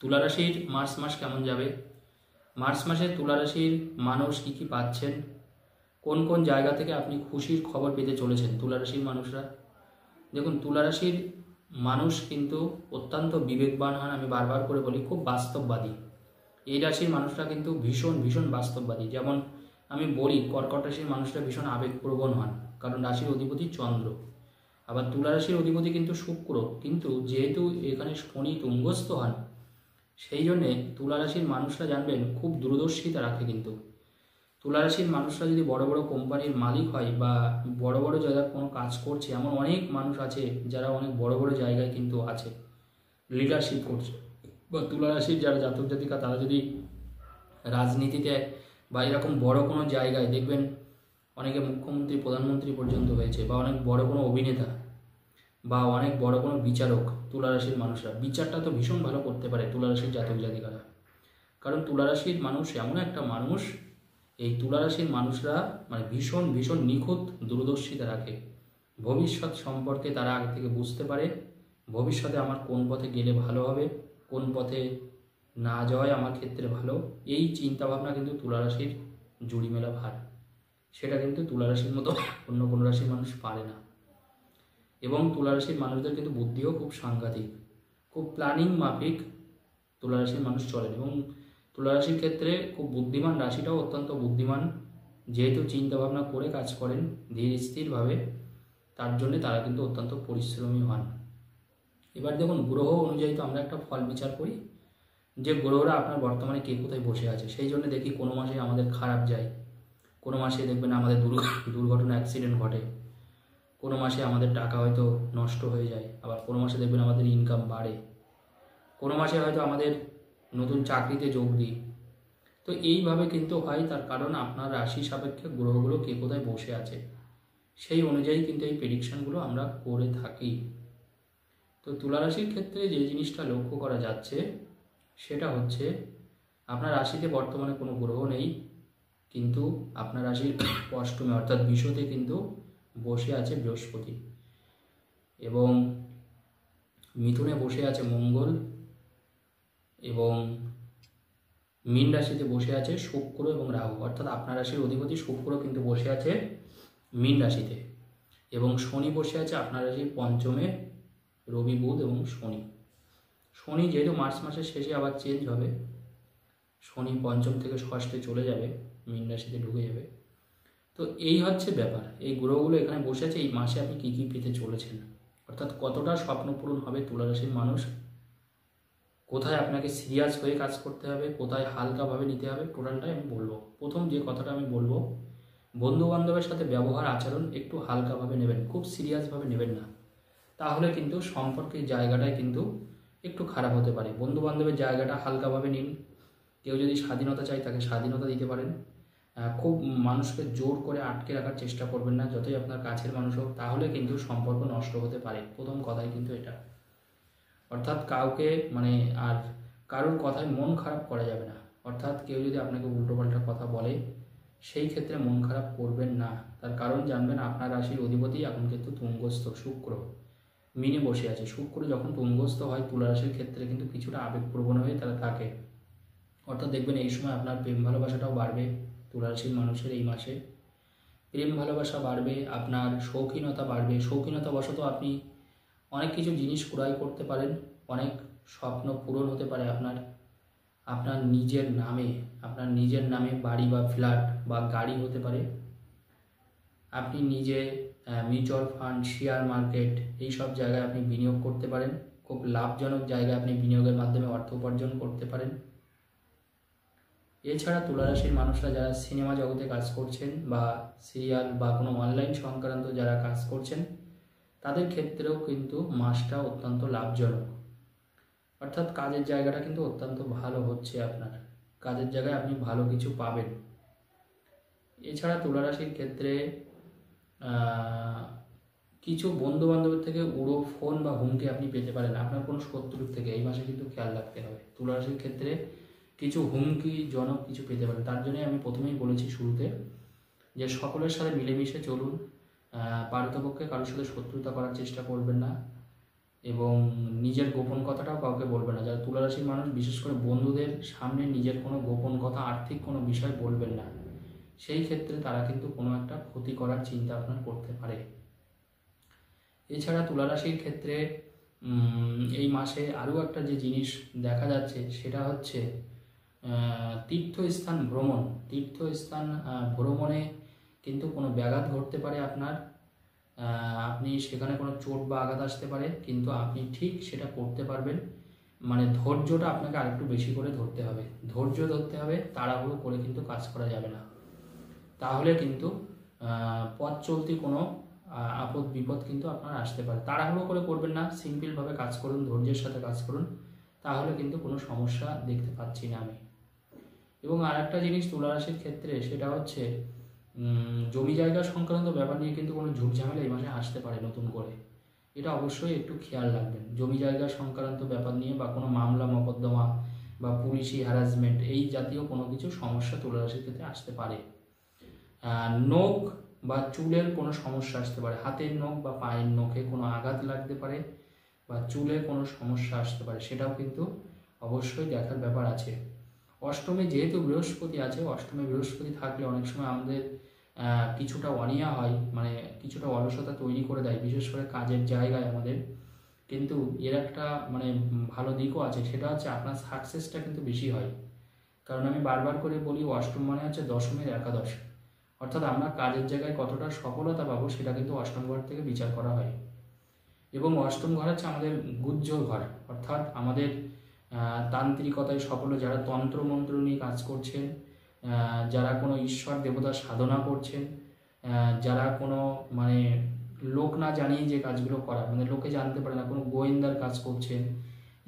তুলা রাশির মার্চ মাস কেমন যাবে, মার্চ মাসে তুলা রাশির মানুষ কী কী পাচ্ছেন, কোন কোন জায়গা থেকে আপনি খুশির খবর পেতে চলেছেন তুলা রাশির মানুষরা। দেখুন, তুলা রাশির মানুষ কিন্তু অত্যন্ত বিবেকবান হন, আমি বারবার করে বলি, খুব বাস্তববাদী। এই রাশির মানুষরা কিন্তু ভীষণ ভীষণ বাস্তববাদী। যেমন আমি বলি, কর্কট রাশির মানুষরা ভীষণ আবেগপ্রবণ হন, কারণ রাশির অধিপতি চন্দ্র। আবার তুলা রাশির অধিপতি কিন্তু শুক্র, কিন্তু যেহেতু এখানে শনি তুঙ্গস্থ হন, সেই জন্যে তুলা রাশির মানুষরা জানবেন খুব দূরদর্শিতা রাখে। কিন্তু তুলা রাশির মানুষরা যদি বড় বড় কোম্পানির মালিক হয় বা বড় বড় জায়গায় কোনো কাজ করছে, এমন অনেক মানুষ আছে যারা অনেক বড় বড় জায়গায় কিন্তু আছে, লিডারশিপ করছে। বা তুলা রাশির যারা জাতক জাতিকা, তারা যদি রাজনীতিতে বা এরকম বড় কোনো জায়গায় দেখবেন, অনেকে মুখ্যমন্ত্রী প্রধানমন্ত্রী পর্যন্ত হয়েছে, বা অনেক বড় কোনো অভিনেতা বা অনেক বড় কোনো বিচারক, তুলা রাশির মানুষরা বিচারটা তো ভীষণ ভালো করতে পারে তুলা রাশির জাতক জাতিকারা। কারণ তুলা রাশির মানুষ এমন একটা মানুষ, এই তুলা রাশির মানুষরা মানে ভীষণ ভীষণ নিখুঁত দূরদর্শিতা রাখে। ভবিষ্যৎ সম্পর্কে তারা আগে থেকে বুঝতে পারে, ভবিষ্যতে আমার কোন পথে গেলে ভালো হবে, কোন পথে না যাওয়াই আমার ক্ষেত্রে ভালো, এই চিন্তাভাবনা কিন্তু তুলা রাশির জুড়ি মেলা ভার। সেটা কিন্তু তুলা রাশির মতো অন্য কোনো রাশির মানুষ পারে না। এবং তুলা রাশির মানুষদের কিন্তু বুদ্ধিও খুব সাংঘাতিক, খুব প্ল্যানিং মাফিক তুলা রাশির মানুষ চলেন। এবং তুলা রাশির ক্ষেত্রে খুব বুদ্ধিমান, রাশিটাও অত্যন্ত বুদ্ধিমান, যেহেতু চিন্তাভাবনা করে কাজ করেন ধীর স্থিরভাবে, তার জন্যে তারা কিন্তু অত্যন্ত পরিশ্রমী হন। এবার দেখুন, গ্রহ অনুযায়ী তো আমরা একটা ফল বিচার করি যে গ্রহরা আপনার বর্তমানে কে কোথায় বসে আছে। সেই জন্য দেখি কোনো মাসে আমাদের খারাপ যায়, কোনো মাসে দেখবেন আমাদের দুর্ঘটনা অ্যাক্সিডেন্ট ঘটে, কোনো মাসে আমাদের টাকা হয়তো নষ্ট হয়ে যায়, আবার কোনো মাসে দেখবেন আমাদের ইনকাম বাড়ে, কোনো মাসে হয়তো আমাদের নতুন চাকরিতে যোগ দিই। তো এইভাবে কিন্তু হয়, তার কারণ আপনার রাশি সাপেক্ষে গ্রহগুলো কে কোথায় বসে আছে, সেই অনুযায়ী কিন্তু এই প্রেডিকশানগুলো আমরা করে থাকি। তো তুলা রাশির ক্ষেত্রে যে জিনিসটা লক্ষ্য করা যাচ্ছে সেটা হচ্ছে, আপনার রাশিতে বর্তমানে কোনো গ্রহ নেই, কিন্তু আপনার রাশির অষ্টমে অর্থাৎ বিশ্বতে কিন্তু বসে আছে বৃহস্পতি, এবং মিথুনে বসে আছে মঙ্গল, এবং মীন রাশিতে বসে আছে শুক্র এবং রাহু। অর্থাৎ আপনার রাশির অধিপতি শুক্র কিন্তু বসে আছে মীন রাশিতে, এবং শনি বসে আছে আপনার রাশির পঞ্চমে, রবি বুধ এবং শনি। শনি যেহেতু মার্চ মাসের শেষে আবার চেঞ্জ হবে, শনি পঞ্চম থেকে ষষ্ঠে চলে যাবে, মীন রাশিতে ঢুকে যাবে। তো এই হচ্ছে ব্যাপার, এই গ্রহগুলো এখানে বসে আছে। এই মাসে আপনি কী কী পেতে চলেছেন, অর্থাৎ কতটা স্বপ্ন পূরণ হবে তুলা রাশির মানুষ, কোথায় আপনাকে সিরিয়াস হয়ে কাজ করতে হবে, কোথায় হালকাভাবে নিতে হবে, টোটালটাই আমি বলবো। প্রথম যে কথাটা আমি বলবো, বন্ধু বান্ধবের সাথে ব্যবহার আচরণ একটু হালকাভাবে নেবেন, খুব সিরিয়াসভাবে নেবেন না, তাহলে কিন্তু সম্পর্কের জায়গাটায় কিন্তু একটু খারাপ হতে পারে। বন্ধু বান্ধবের জায়গাটা হালকাভাবে নিন। কেউ যদি স্বাধীনতা চায় তাকে স্বাধীনতা দিতে পারেন, খুব মানুষকে জোর করে আটকে রাখার চেষ্টা করবেন না, যতই আপনার কাছের মানুষ হোক, তাহলে কিন্তু সম্পর্ক নষ্ট হতে পারে। প্রথম কথাই কিন্তু এটা। অর্থাৎ কাউকে মানে আর কারোর কথায় মন খারাপ করা যাবে না। অর্থাৎ কেউ যদি আপনাকে উল্টোপাল্টা কথা বলে, সেই ক্ষেত্রে মন খারাপ করবেন না। তার কারণ জানবেন, আপনার রাশির অধিপতি এখন কিন্তু তুঙ্গস্থ শুক্র, মিনে বসে আছে। শুক্র যখন তুঙ্গস্থ হয়, তুলা রাশির ক্ষেত্রে কিন্তু কিছুটা আবেগপ্রবণ হয়ে তারা থাকে। অর্থাৎ দেখবেন এই সময় আপনার প্রেম ভালোবাসাটাও বাড়বে। তুলা রাশির মানুষের এই মাসে প্রেম ভালোবাসা বাড়বে, আপনার শৌখিনতা বাড়বে। শৌখিনতা বশত আপনি অনেক কিছু জিনিস ক্রয় করতে পারেন, অনেক স্বপ্ন পূরণ হতে পারে আপনার। আপনার নিজের নামে বাড়ি বা ফ্ল্যাট বা গাড়ি হতে পারে। আপনি নিজে মিউচুয়াল ফান্ড, শেয়ার মার্কেট, এই সব জায়গায় আপনি বিনিয়োগ করতে পারেন। খুব লাভজনক জায়গায় আপনি বিনিয়োগের মাধ্যমে অর্থ উপার্জন করতে পারেন। এছাড়া তুলা রাশির মানুষরা যারা সিনেমা জগতে কাজ করছেন, বা সিরিয়াল বা কোনো অনলাইন সংক্রান্ত যারা কাজ করছেন, তাদের ক্ষেত্রেও কিন্তু মাসটা অত্যন্ত লাভজনক। অর্থাৎ কাজের জায়গাটা কিন্তু অত্যন্ত ভালো হচ্ছে, আপনার কাজের জায়গায় আপনি ভালো কিছু পাবেন। এছাড়া তুলা রাশির ক্ষেত্রে কিছু বন্ধু বান্ধবের থেকে উড়ো ফোন বা হুমকি আপনি পেতে পারেন, আপনার কোনো শত্রুর থেকে। এই মাসে কিন্তু খেয়াল রাখতে হবে, তুলা রাশির ক্ষেত্রে কিছু হুমকিজনক কিছু পেতে পারেন। তার জন্যই আমি প্রথমেই বলেছি শুরুতে যে সকলের সাথে মিলেমিশে চলুন, পারতপক্ষে কারোর সাথে শত্রুতা করার চেষ্টা করবেন না। এবং নিজের গোপন কথাটাও কাউকে বলবে না। যারা তুলা রাশির মানুষ বিশেষ করে বন্ধুদের সামনে নিজের কোনো গোপন কথা, আর্থিক কোনো বিষয় বলবেন না। সেই ক্ষেত্রে তারা কিন্তু কোনো একটা ক্ষতি করার চিন্তা আপনার করতে পারে। এছাড়া তুলা রাশির ক্ষেত্রে এই মাসে আরও একটা যে জিনিস দেখা যাচ্ছে সেটা হচ্ছে তীর্থস্থান ভ্রমণ। তীর্থস্থান ভ্রমণে কিন্তু কোনো ব্যাঘাত ঘটতে পারে আপনার। আপনি সেখানে কোনো চোট বা আঘাত আসতে পারে, কিন্তু আপনি ঠিক সেটা করতে পারবেন। মানে ধৈর্যটা আপনাকে আরেকটু বেশি করে ধরতে হবে, ধৈর্য ধরতে হবে, তাড়াহুড়ো করে কিন্তু কাজ করা যাবে না। তাহলে কিন্তু পথ চলতি কোনো আপদ বিপদ কিন্তু আপনার আসতে পারে। তাড়াহুড়ো করে করবেন না, সিম্পলভাবে কাজ করুন, ধৈর্যের সাথে কাজ করুন, তাহলে কিন্তু কোনো সমস্যা দেখতে পাচ্ছি না আমি। এবং আর একটা জিনিস তুলা রাশির ক্ষেত্রে সেটা হচ্ছে জমি জায়গা সংক্রান্ত ব্যাপার নিয়ে কিন্তু কোনো ঝুটঝামেলা এই মাসে আসতে পারে নতুন করে। এটা অবশ্যই একটু খেয়াল রাখবেন। জমি জায়গা সংক্রান্ত ব্যাপার নিয়ে বা কোনো মামলা মকদ্দমা বা পুলিশি হ্যারাসমেন্ট এই জাতীয় কোনো কিছু সমস্যা তুলা রাশির ক্ষেত্রে আসতে পারে। নখ বা চুলের কোনো সমস্যা আসতে পারে, হাতের নখ বা পায়ের নখে কোনো আঘাত লাগতে পারে বা চুলের কোনো সমস্যা আসতে পারে, সেটাও কিন্তু অবশ্যই দেখার ব্যাপার আছে। অষ্টমে যেহেতু বৃহস্পতি আছে, অষ্টমে বৃহস্পতি থাকলে অনেক সময় আমাদের কিছুটা অনীহা হয়, মানে কিছুটা অলসতা তৈরি করে দেয়, বিশেষ করে কাজের জায়গায় আমাদের। কিন্তু এর একটা মানে ভালো দিকও আছে, সেটা হচ্ছে আপনার সাকসেসটা কিন্তু বেশি হয়। কারণ আমি বারবার করে বলি, অষ্টম মানে হচ্ছে দশমের একাদশ, অর্থাৎ আমরা কাজের জায়গায় কতটা সফলতা পাবো সেটা কিন্তু অষ্টম ঘর থেকে বিচার করা হয়। এবং অষ্টম ঘর হচ্ছে আমাদের গুহ্য ঘর, অর্থাৎ আমাদের তান্ত্রিকতায় সফল, যারা তন্ত্রমন্ত্র নিয়ে কাজ করছেন, যারা কোনো ঈশ্বর দেবতার সাধনা করছেন, যারা কোনো মানে লোক না জানিয়ে যে কাজগুলো করা, মানে লোকে জানতে পারে না, কোনো গোয়েন্দার কাজ করছেন,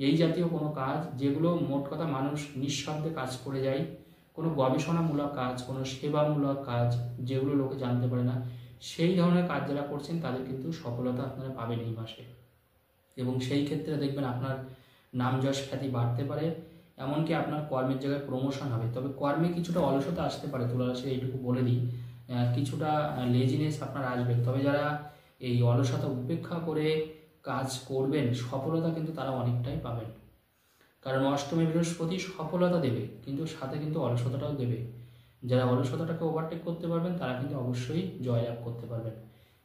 এই জাতীয় কোনো কাজ যেগুলো মোট কথা মানুষ নিঃশব্দে কাজ করে যায়, কোনো গবেষণামূলক কাজ, কোনো সেবামূলক কাজ যেগুলো লোকে জানতে পারে না, সেই ধরনের কাজ যারা করছেন তাদের কিন্তু সফলতা আপনারা পাবেন এই মাসে। এবং সেই ক্ষেত্রে দেখবেন আপনার নাম যশ খ্যাতি বাড়তে পারে, এমনকি আপনার কর্মের জায়গায় প্রমোশন হবে। তবে কর্মে কিছুটা অলসতা আসতে পারে তুলা রাশি, এইটুকু বলে দিই, কিছুটা লেজিনেস আপনার আসবে। তবে যারা এই অলসতা উপেক্ষা করে কাজ করবেন, সফলতা কিন্তু তারা অনেকটাই পাবেন। কারণ অষ্টমী বৃহস্পতি সফলতা দেবে, কিন্তু সাথে কিন্তু অলসতাটাও দেবে। যারা অলসতাটাকে ওভারটেক করতে পারবেন তারা কিন্তু অবশ্যই জয়লাভ করতে পারবেন।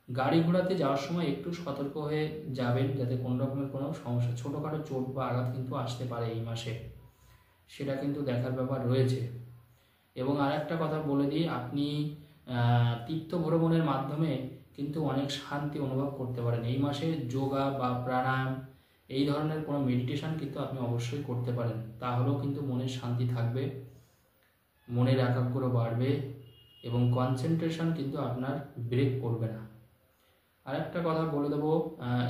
গাড়ি ঘোড়াতে যাওয়ার সময় একটু সতর্ক হয়ে যাবেন, যাতে কোনো রকমের কোনো সমস্যা, ছোটোখাটো চোট বা আঘাত কিন্তু আসতে পারে এই মাসে, সেটা কিন্তু দেখার ব্যাপার রয়েছে। এবং আর একটা কথা বলে দিই, আপনি তীর্থ ভ্রমণের মাধ্যমে কিন্তু অনেক শান্তি অনুভব করতে পারেন এই মাসে। যোগা বা প্রাণায়াম এই ধরনের কোনো মেডিটেশন কিন্তু আপনি অবশ্যই করতে পারেন, তাহলেও কিন্তু মনের শান্তি থাকবে, মনের একাগ্র বাড়বে এবং কনসেন্ট্রেশন কিন্তু আপনার ব্রেক করবে না। আর একটা কথা বলে দেবো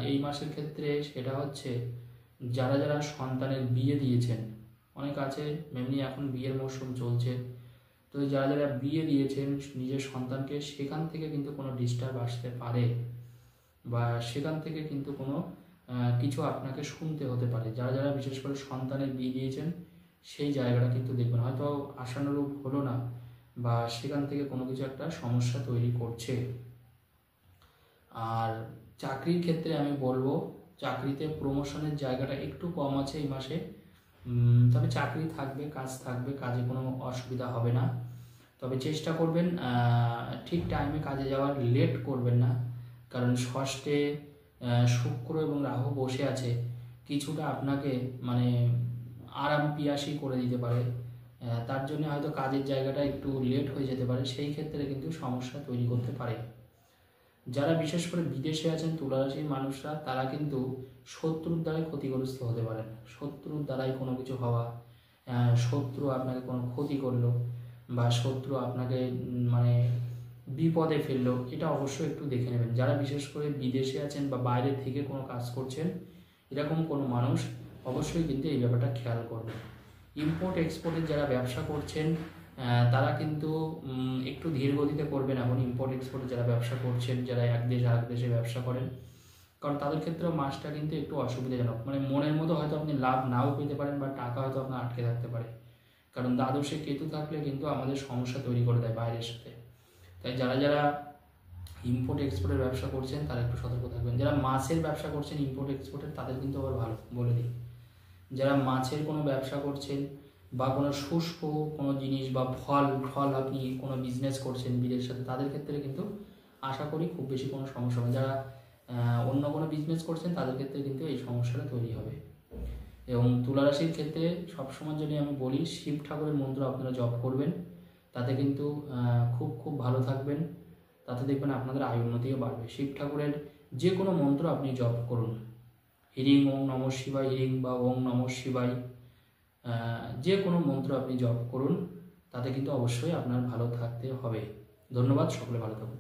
এই মাসের ক্ষেত্রে, সেটা হচ্ছে যারা যারা সন্তানের বিয়ে দিয়েছেন, অনেক আছে এমনি এখন বিয়ের মরশুম চলছে, তো যারা যারা বিয়ে দিয়েছেন নিজের সন্তানকে, সেখান থেকে কিন্তু কোনো ডিস্টার্ব আসতে পারে বা সেখান থেকে কিন্তু কোনো কিছু আপনাকে শুনতে হতে পারে। যারা যারা বিশেষ করে সন্তানের বিয়ে দিয়েছেন সেই জায়গাটা কিন্তু দেখবেন হয়তো আশানুরূপ হলো না, বা সেখান থেকে কোনো কিছু একটা সমস্যা তৈরি করছে। আর চাকরির ক্ষেত্রে আমি বলবো, চাকরিতে প্রমোশনের জায়গাটা একটু কম আছে এই মাসে, তবে চাকরি থাকবে, কাজ থাকবে, কাজে কোনো অসুবিধা হবে না। তবে চেষ্টা করবেন ঠিক টাইমে কাজে যাওয়ার, লেট করবেন না, কারণ ষষ্ঠে শুক্র এবং রাহু বসে আছে, কিছুটা আপনাকে মানে আরাম পিয়াসী করে দিতে পারে, তার জন্য হয়তো কাজের জায়গাটা একটু লেট হয়ে যেতে পারে, সেই ক্ষেত্রে কিন্তু সমস্যা তৈরি করতে পারে। যারা বিশেষ করে বিদেশে আছেন তুলা রাশির মানুষরা, তারা কিন্তু শত্রুর দ্বারাই ক্ষতিগ্রস্ত হতে পারেন। শত্রুর দ্বারাই কোনো কিছু হওয়া, শত্রু আপনাকে কোনো ক্ষতি করলো বা শত্রু আপনাকে মানে বিপদে ফেললো, এটা অবশ্যই একটু দেখে নেবেন। যারা বিশেষ করে বিদেশে আছেন বা বাইরে থেকে কোনো কাজ করছেন, এরকম কোনো মানুষ অবশ্যই কিন্তু এই ব্যাপারটা খেয়াল করবেন। ইম্পোর্ট এক্সপোর্টের যারা ব্যবসা করছেন তারা কিন্তু একটু ধীর গতিতে করবেন। এখন ইম্পোর্ট এক্সপোর্টে যারা ব্যবসা করছেন, যারা এক দেশ আরেক দেশে ব্যবসা করেন, কারণ তাদের ক্ষেত্রেও মাসটা কিন্তু একটু অসুবিধাজনক, মানে মনের মতো হয়তো আপনি লাভ নাও পেতে পারেন বা টাকা হয়তো আপনার আটকে থাকতে পারে, কারণ দ্বাদশে কেতু থাকলে কিন্তু আমাদের সমস্যা তৈরি করে দেয় বাইরের সাথে। তাই যারা যারা ইম্পোর্ট এক্সপোর্টের ব্যবসা করছেন তারা একটু সতর্ক থাকবেন। যারা মাছের ব্যবসা করছেন ইম্পোর্ট এক্সপোর্টের, তাদের কিন্তু আবার ভালো বলে দিই। যারা মাছের কোনো ব্যবসা করছেন বা কোনো শুষ্ক কোনো জিনিস বা ফল আপনি কোনো বিজনেস করছেন বিলের সাথে, তাদের ক্ষেত্রে কিন্তু আশা করি খুব বেশি কোনো সমস্যা হবে। যারা অন্য কোনো বিজনেস করছেন তাদের ক্ষেত্রে কিন্তু এই সমস্যাটা তৈরি হবে। এবং তুলা রাশির ক্ষেত্রে সবসময় যদি আমি বলি, শিব ঠাকুরের মন্ত্র আপনারা জপ করবেন, তাতে কিন্তু খুব ভালো থাকবেন। তাতে দেখবেন আপনাদের আয় উন্নতিও বাড়বে। শিব ঠাকুরের যে কোনো মন্ত্র আপনি জপ করুন, হিরিং ওং নমঃ শিবায় হিরিং বা ওং নমঃ শিবায়, যে কোনো মন্ত্র আপনি জপ করুন, তাতে কিন্তু অবশ্যই আপনার ভালো থাকতে হবে। ধন্যবাদ, সকলে ভালো থাকুন।